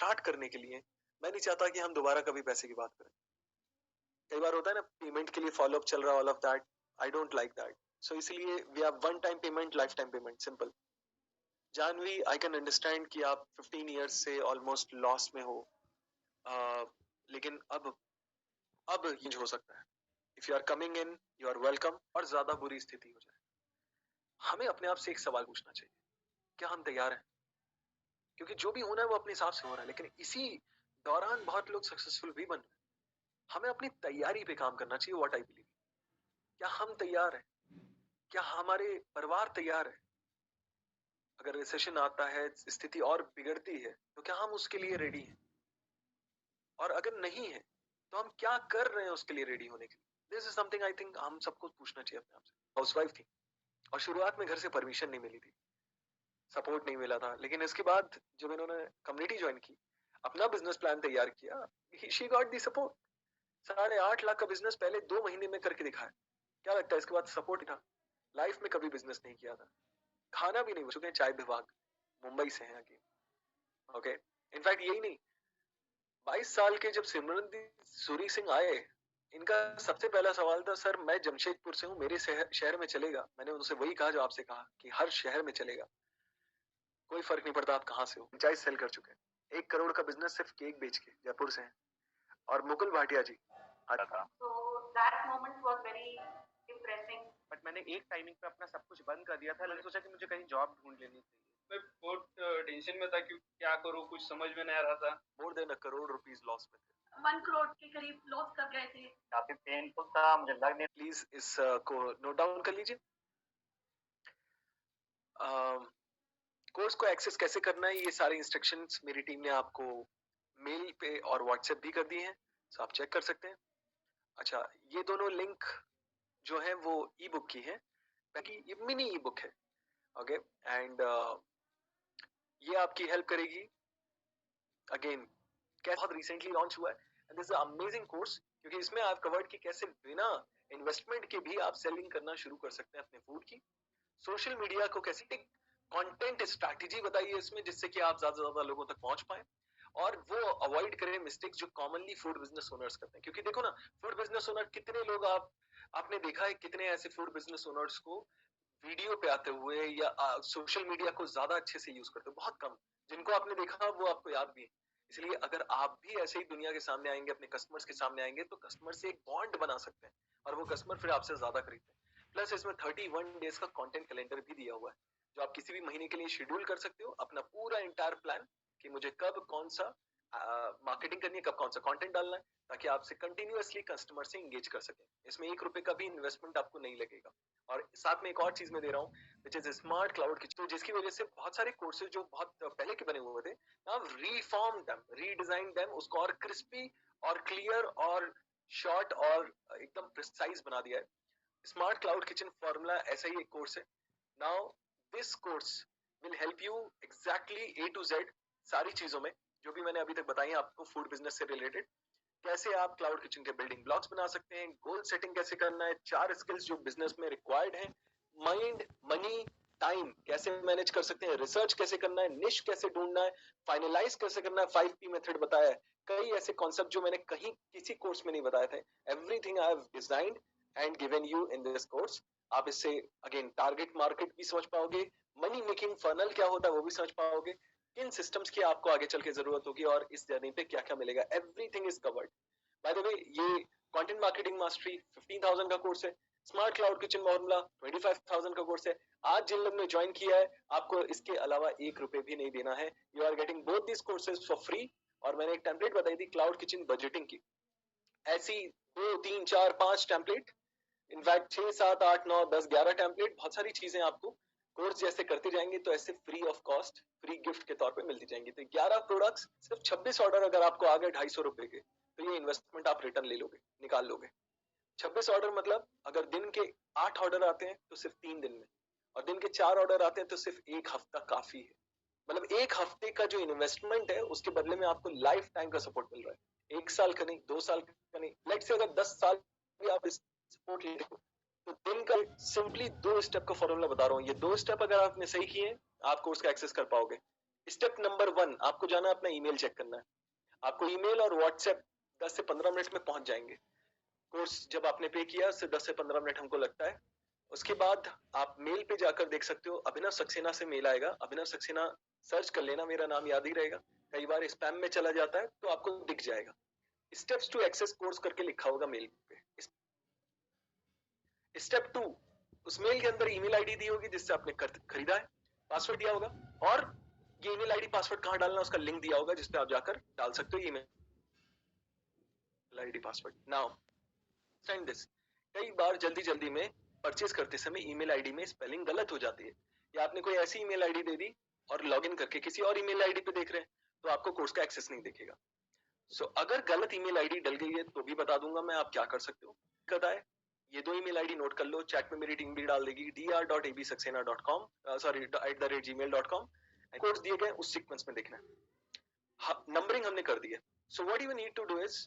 Start करने के लिए मैं नहीं चाहता कि हम दोबारा कभी पैसे की बात करें। कई बार होता है ना, पेमेंट के लिए फॉलो अप चल रहा है, all of that, I don't like that. So इसलिए we have one time payment, life time payment, simple. Jahnavi, I can understand कि आप 15 इयर्स से ऑलमोस्ट लॉस में हो, लेकिन अब ये हो सकता है। If you are coming in, you are welcome. और ज्यादा बुरी स्थिति हो जाए, हमें अपने आप से एक सवाल पूछना चाहिए, क्या हम तैयार हैं? क्योंकि जो भी होना है वो अपने हिसाब से हो रहा है, लेकिन इसी दौरान बहुत लोग सक्सेसफुल भी बन रहे हैं। हमें अपनी तैयारी पे काम करना चाहिए, व्हाट आई बिलीव। क्या हम तैयार हैं? क्या हमारे परिवार तैयार है? अगर रिसेशन आता है, स्थिति और बिगड़ती है, तो क्या हम उसके लिए रेडी हैं? और अगर नहीं है, तो हम क्या कर रहे हैं उसके लिए रेडी होने के लिए? This is something I think हम सबको पूछना चाहिए अपने आप से। हाउसवाइफ थी और शुरुआत में घर से परमिशन नहीं मिली थी, सपोर्ट नहीं मिला था, लेकिन इसके बाद जब इन्होंने कम्युनिटी ज्वाइन की, अपना बिजनेस प्लान तैयार किया, she got the support. 8.5 lakh का बिजनेस पहले 2 महीने में करके दिखाया। क्या लगता है इसके बाद सपोर्ट था? लाइफ में कभी बिजनेस नहीं किया था, खाना भी नहीं हो चुके हैं, चाय विभाग, मुंबई से हैं अगेन। ओके, इनफैक्ट यही नहीं, 22 साल के जब सिमरनदीप सूरी सिंह आए, इनका सबसे पहला सवाल था, सर मैं जमशेदपुर से हूँ, मेरे शहर में चलेगा? मैंने उनसे वही कहा जो आपसे कहा कि हर शहर में चलेगा, कोई फर्क नहीं पड़ता आप कहाँ से हो। फ्रेंचाइज सेल कर चुके हैं, 1 करोड़ का बिजनेस सिर्फ केक बेच के, जयपुर से हैं। और मुकुल भाटिया जी आता था। So that moment was very depressing. But मैंने एक टाइमिंग पे अपना सब कुछ बंद कर दिया था, मैंने सोचा कि मुझे कहीं जॉब ढूंढ लेनी चाहिए। मैं बहुत टेंशन में था कि क्या करूं, कुछ समझ में नहीं आ रहा था। More than 1 crore rupees loss में थे, 1 करोड़ के करीब लॉस कर गए थे। काफी पेनफुल था, मुझे लग नहीं। प्लीज इस को नोट डाउन कर लीजिए। कोर्स को एक्सेस कैसे करना है, ये सारे इंस्ट्रक्शंस मेरी टीम ने आपको मेल पे और व्हाट्सएप भी कर दिए हैं, सो आप चेक कर सकते हैं। अच्छा, ये दोनों लिंक जो है वो ई बुक की है, ताकि ये मिनी ई बुक है। ओके, एंड ये आपकी हेल्प करेगी। अगेन, बहुत रिसेंटली लॉन्च हुआ है and this is amazing course, क्योंकि इसमें आप कवर्ड कि कैसे बिना इन्वेस्टमेंट के भी आप सेलिंग करना शुरू कर सकते हैं अपने फूड की। सोशल मीडिया को कैसे एक कंटेंट स्ट्रैटेजी बताइए इसमें, जिससे कि आप ज्यादा से ज्यादा लोगों तक पहुंच पाए और वो अवॉइड करें मिस्टेक्स जो कॉमनली फूड बिजनेस ओनर्स करते हैं। क्योंकि देखो ना, फूड बिजनेस ओनर कितने लोग आपने देखा है, कितने ऐसे फूड बिजनेस ओनर्स को वीडियो पे आते हुए या सोशल मीडिया को ज्यादा अच्छे से यूज करते हैं, बहुत कम। जिनको आपने देखा वो आपको याद भी है। इसलिए अगर आप भी ऐसे ही दुनिया के सामने आएंगे, अपने कस्टमर्स के सामने आएंगे, तो कस्टमर से एक बॉन्ड बना सकते हैं और वो कस्टमर फिर आपसे ज्यादा खरीदते हैं। प्लस इसमें 31 डेज का कंटेंट कैलेंडर भी दिया हुआ है, जो आप किसी भी महीने के लिए शेड्यूल कर सकते हो अपना पूरा इंटायर प्लान, कि मुझे कब कौन सा मार्केटिंग करनी है, कब कौन सा कंटेंट डालना है, ताकि आपसे कंटिन्यूअसली कस्टमर से एंगेज कर सके। इसमें 1 रुपए का भी इन्वेस्टमेंट आपको नहीं लगेगा। और साथ में एक और चीज मैं दे रहा हूँ, which is smart cloud kitchen, जिसकी वजह से बहुत सारे कोर्सेज जो बहुत पहले के बने हुए थे, now reform them, redesign them, उसको और क्रिस्पी और क्लियर और शॉर्ट और एकदम प्रिसाइज बना दिया है। स्मार्ट क्लाउड किचन फॉर्मूला ऐसा ही एक कोर्स है। Now this course will help you exactly A to Z सारी चीजों में जो भी मैंने अभी तक बताई आपको फूड बिजनेस से रिलेटेड, कैसे आप क्लाउड किचन के बिल्डिंग ब्लॉक्स बना सकते हैं, गोल सेटिंग कैसे करना है, 4 स्किल्स जो बिजनेस में रिक्वायर्ड हैं, माइंड, मनी, टाइम कैसे मैनेज कर सकते हैं, रिसर्च कैसे करना है, निश कैसे ढूंढना है, फाइनलाइज कैसे करना है, 5P मेथड बताया है। कई ऐसे कॉन्सेप्ट जो मैंने कहीं किसी कोर्स में नहीं बताए थे, everything I have designed and given you in this course. आप इससे अगेन टारगेट मार्केट भी समझ पाओगे, मनी मेकिंग फनल क्या होता है वो भी समझ पाओगे, किन सिस्टम्स की आपको आगे चल के जरूरत होगी और इस जर्नी पे क्या क्या मिलेगा, everything is covered. By the way, ये कंटेंट मार्केटिंग मास्टरी 15,000 का कोर्स है, स्मार्ट क्लाउड किचन फॉर्मूला 25,000 का कोर्स है। आज जिन लोग ने ज्वाइन किया है, आपको इसके अलावा 1 रुपए भी नहीं देना है। You are getting both this courses for free. और मैंने एक टेम्पलेट बताई थी क्लाउड किचन बजटिंग की, ऐसी 2, 3, 4, 5 टेम्पलेट, इनफैक्ट 6, 7, 8, 9, 10, 11 टेम्पलेट, बहुत सारी चीजें आपको कोर्स जैसे करते जाएंगे तो ऐसे free of cost, free gift के तौर पे मिलती जाएंगी। तो 11 प्रोडक्ट्स, सिर्फ 26 ऑर्डर अगर आपको आ गए 250 रुपए के, तो ये इन्वेस्टमेंट आप रिटर्न ले लोगे, निकाल लोगे। 26 ऑर्डर मतलब अगर दिन के 8 ऑर्डर आते हैं तो सिर्फ 3 दिन में, और दिन के 4 ऑर्डर आते हैं तो सिर्फ 1 हफ्ता काफी है। मतलब 1 हफ्ते का जो इन्वेस्टमेंट है उसके बदले में आपको लाइफ टाइम का सपोर्ट मिल रहा है। 1 साल का नहीं, 2 साल का नहीं, लेट्स से अगर 10 साल भी आप सपोर्ट लेते हो, तो दिन का सिंपली 2 स्टेप का फॉर्मूला बता रहा हूँ। ये 2 स्टेप अगर आपने सही किए, आप कोर्स का एक्सेस कर पाओगे। स्टेप नंबर 1, आपको जाना अपना ईमेल चेक करना है। आपको ईमेल और व्हाट्सएप 10 से 15 मिनट में पहुंच जाएंगे। कोर्स जब आपने पे किया उससे 10 से 15 मिनट हमको लगता है। उसके बाद आप मेल पे जाकर देख सकते हो, अभिनव सक्सेना से मेल आएगा। अभिनव सक्सेना सर्च कर लेना, मेरा नाम याद ही रहेगा। कई बार स्पैम में चला जाता है तो आपको दिख जाएगा। स्टेप्स टू एक्सेस कोर्स करके लिखा होगा मेल पे। स्टेप 2, उस मेल के अंदर ईमेल आईडी दी होगी जिससे आपने खरीदा है, पासवर्ड दिया होगा, और ये ईमेल आईडी पासवर्ड कहां डालना उसका लिंक दिया होगा जिसपे आप जाकर डाल सकते हो email ID password. Now understand this, कई बार जल्दी में परचेज करते समय ईमेल आईडी में स्पेलिंग गलत हो जाती है, या आपने कोई ऐसी ईमेल आईडी दे दी और लॉगिन करके किसी और ईमेल आईडी पे देख रहे हैं तो आपको कोर्स का एक्सेस नहीं दिखेगा। अगर गलत ईमेल आईडी डल गई है तो भी बता दूंगा मैं आप क्या कर सकते हो। दिक्कत आए, ये 2 ईमेल आईडी नोट कर लो, चैट में मेरी टीम भी डाल देगी, dr.absaxena.com @gmail.com। कोर्स दिए गए उस सीक्वेंस में देखना है। नंबरिंग हमने कर दी है। So what you need to do is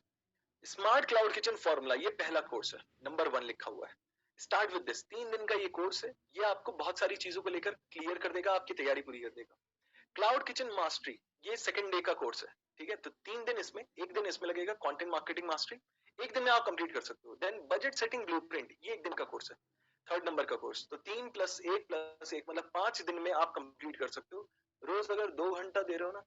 smart cloud kitchen formula, ये पहला कोर्स है, नंबर 1 लिखा हुआ है। स्टार्ट विद दिस, 3 दिन का ये कोर्स है। ये आपको बहुत सारी चीजों को लेकर क्लियर कर देगा, आपकी तैयारी पूरी कर देगा। क्लाउड किचन मास्टरी, ये सेकंड डे का कोर्स है, ठीक है। तो 3 दिन इसमें, एक दिन इसमें लगेगा कंटेंट मार्केटिंग मास्टरी, एक दिन में आप कंप्लीट कर सकते हो। देन बजट सेटिंग ब्लूप्रिंट, ये एक दिन का कोर्स है, थर्ड नंबर का कोर्स। तो 3 + 1 + 1 मतलब 5 दिन में आप कंप्लीट कर सकते हो। रोज अगर 2 घंटा दे रहे हो ना